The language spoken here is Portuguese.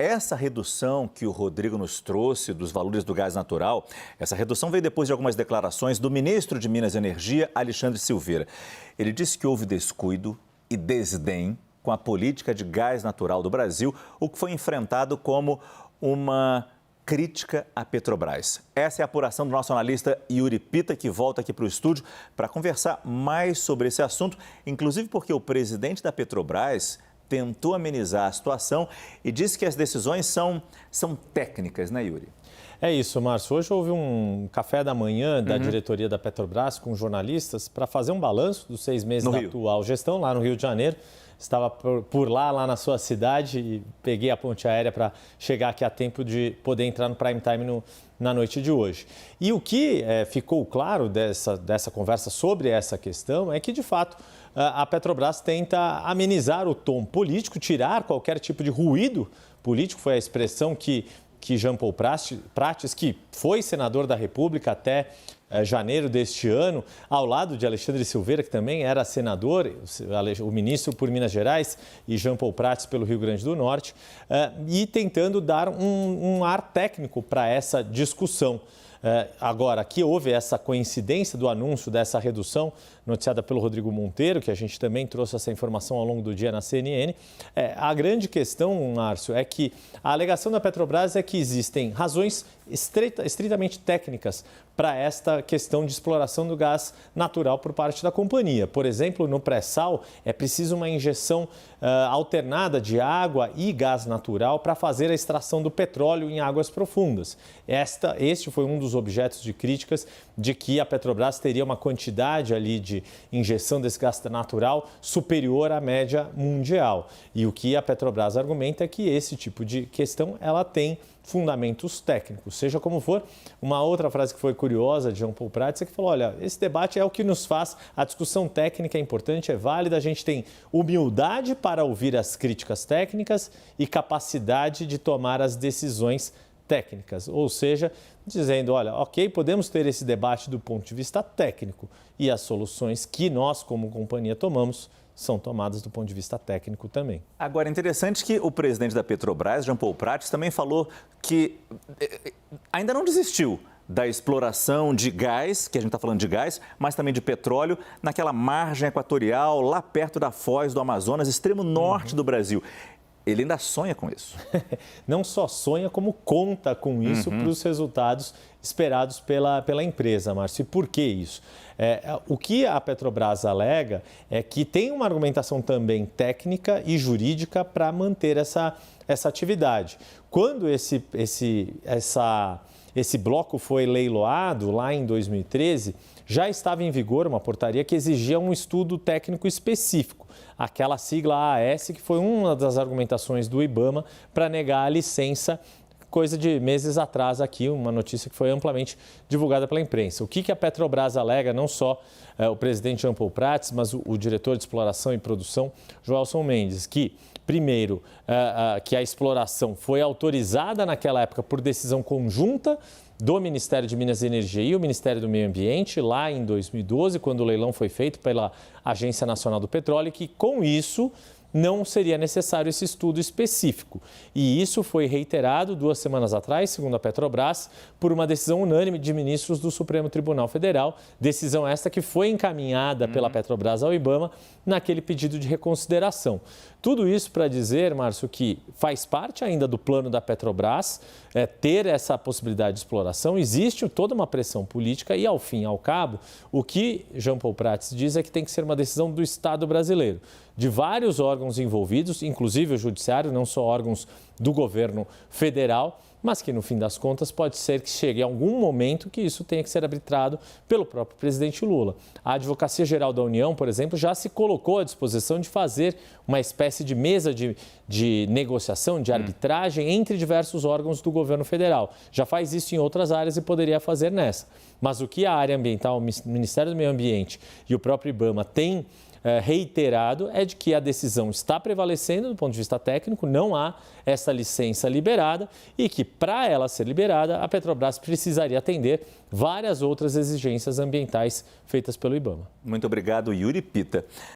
Essa redução que o Rodrigo nos trouxe dos valores do gás natural, essa redução veio depois de algumas declarações do ministro de Minas e Energia, Alexandre Silveira. Ele disse que houve descuido e desdém com a política de gás natural do Brasil, o que foi enfrentado como uma crítica à Petrobras. Essa é a apuração do nosso analista Yuri Pita, que volta aqui para o estúdio para conversar mais sobre esse assunto, inclusive porque o presidente da Petrobras tentou amenizar a situação e disse que as decisões são técnicas, né, Yuri? É isso, Márcio. Hoje houve um café da manhã da diretoria da Petrobras com jornalistas para fazer um balanço dos 6 meses da atual gestão lá no Rio de Janeiro. Estava por lá na sua cidade e peguei a ponte aérea para chegar aqui a tempo de poder entrar no prime time na noite de hoje. E o que ficou claro dessa conversa sobre essa questão é que, de fato, a Petrobras tenta amenizar o tom político, tirar qualquer tipo de ruído político, foi a expressão que Jean Paul Prates, que foi senador da República até janeiro deste ano, ao lado de Alexandre Silveira, que também era senador, o ministro por Minas Gerais, e Jean Paul Prates pelo Rio Grande do Norte, e tentando dar um ar técnico para essa discussão. Agora, aqui houve essa coincidência do anúncio dessa redução noticiada pelo Rodrigo Monteiro, que a gente também trouxe essa informação ao longo do dia na CNN. A grande questão, Márcio, é que a alegação da Petrobras é que existem razões estritamente técnicas para esta questão de exploração do gás natural por parte da companhia. Por exemplo, no pré-sal é preciso uma injeção alternada de água e gás natural para fazer a extração do petróleo em águas profundas. Este foi um dos objetos de críticas de que a Petrobras teria uma quantidade ali de injeção desse gás natural superior à média mundial. E o que a Petrobras argumenta é que esse tipo de questão ela tem fundamentos técnicos. Seja como for, uma outra frase que foi curiosa de Jean Paul Prates é que falou, olha, esse debate é o que nos faz, a discussão técnica é importante, é válida, a gente tem humildade para ouvir as críticas técnicas e capacidade de tomar as decisões técnicas, ou seja, dizendo, olha, ok, podemos ter esse debate do ponto de vista técnico e as soluções que nós, como companhia, tomamos são tomadas do ponto de vista técnico também. Agora, é interessante que o presidente da Petrobras, Jean Paul Prates, também falou que ainda não desistiu da exploração de gás, que a gente está falando de gás, mas também de petróleo, naquela margem equatorial, lá perto da foz do Amazonas, extremo norte do Brasil. Ele ainda sonha com isso. Não só sonha, como conta com isso para os resultados esperados pela empresa, Márcio. E por que isso? O que a Petrobras alega é que tem uma argumentação também técnica e jurídica para manter essa atividade. Quando esse bloco foi leiloado lá em 2013, já estava em vigor uma portaria que exigia um estudo técnico específico, aquela sigla AAS, que foi uma das argumentações do IBAMA para negar a licença, coisa de meses atrás aqui, uma notícia que foi amplamente divulgada pela imprensa. O que a Petrobras alega, não só o presidente Jean Paul Prates, mas o diretor de exploração e produção, Joelson Mendes, que primeiro, que a exploração foi autorizada naquela época por decisão conjunta do Ministério de Minas e Energia e o Ministério do Meio Ambiente, lá em 2012, quando o leilão foi feito pela Agência Nacional do Petróleo, e que com isso não seria necessário esse estudo específico. E isso foi reiterado 2 semanas atrás, segundo a Petrobras, por uma decisão unânime de ministros do Supremo Tribunal Federal, decisão esta que foi encaminhada pela Petrobras ao IBAMA naquele pedido de reconsideração. Tudo isso para dizer, Márcio, que faz parte ainda do plano da Petrobras ter essa possibilidade de exploração. Existe toda uma pressão política e, ao fim e ao cabo, o que Jean Paul Prates diz é que tem que ser uma decisão do Estado brasileiro, de vários órgãos envolvidos, inclusive o Judiciário, não só órgãos do governo federal, mas que, no fim das contas, pode ser que chegue a algum momento que isso tenha que ser arbitrado pelo próprio presidente Lula. A Advocacia Geral da União, por exemplo, já se colocou à disposição de fazer uma espécie de mesa de negociação, de arbitragem entre diversos órgãos do governo federal. Já faz isso em outras áreas e poderia fazer nessa. Mas o que a área ambiental, o Ministério do Meio Ambiente e o próprio IBAMA têm reiterado é de que a decisão está prevalecendo do ponto de vista técnico, não há essa licença liberada e que, para ela ser liberada, a Petrobras precisaria atender várias outras exigências ambientais feitas pelo IBAMA. Muito obrigado, Yuri Pita.